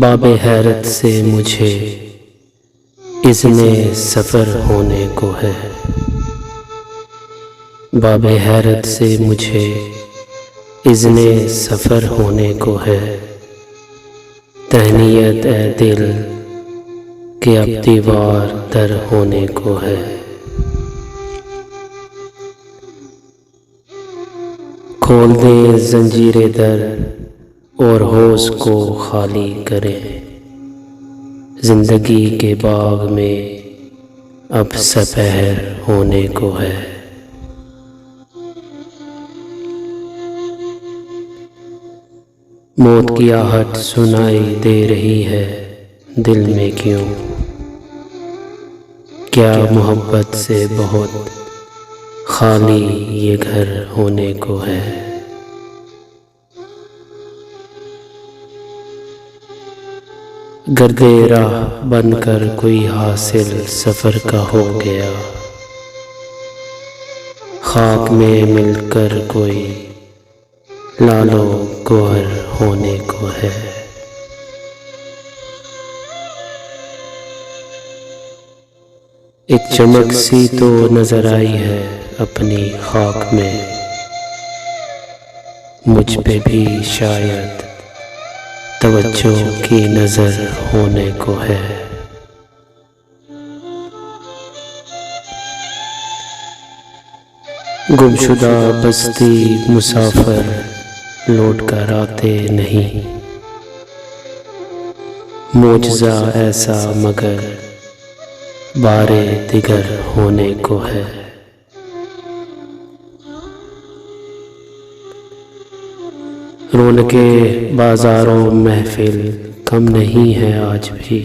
باب حیرت سے مجھے اذن سفر ہونے کو ہے، باب حیرت سے مجھے اذن سفر ہونے کو ہے۔ تہنیت اے دل کہ اب دیوار در ہونے کو ہے۔ کھول دیں زنجیر در اور حوض کو خالی کریں، زندگی کے باغ میں اب سپہر ہونے کو ہے۔ موت کی آہٹ سنائی دے رہی ہے دل میں کیوں، کیا محبت سے بہت خالی یہ گھر ہونے کو ہے۔ گرد راہ بن کر کوئی حاصل سفر کا ہو گیا، خاک میں مل کر کوئی لعل و گوہر ہونے کو ہے۔ ایک چمک سی تو نظر آئی ہے اپنی خاک میں، مجھ پہ بھی شاید توجہ کی نظر ہونے کو ہے۔ گمشدہ بستی مسافر لوٹ کر آتے نہیں، معجزہ ایسا مگر بار دیگر ہونے کو ہے۔ رونقیں بازاروں محفل کم نہیں ہے آج بھی،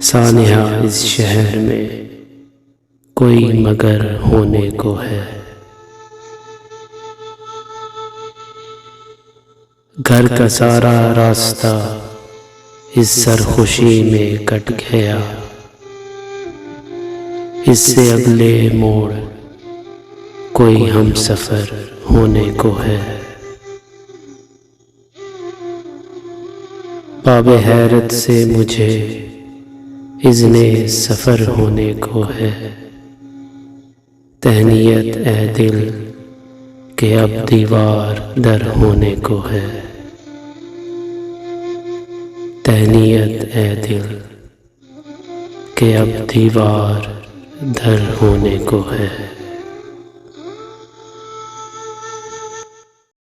سانحہ اس شہر میں کوئی مگر ہونے کو ہے۔ گھر کا سارا راستہ اس سرخوشی میں کٹ گیا، اس سے اگلے موڑ کوئی ہم سفر ہونے کو ہے۔ باب حیرت سے مجھے اذن سفر ہونے کو ہے۔ تہنیت اے دل کہ اب دیوار در ہونے کو ہے۔ تہنیت اے دل کہ اب دیوار در ہونے کو ہے۔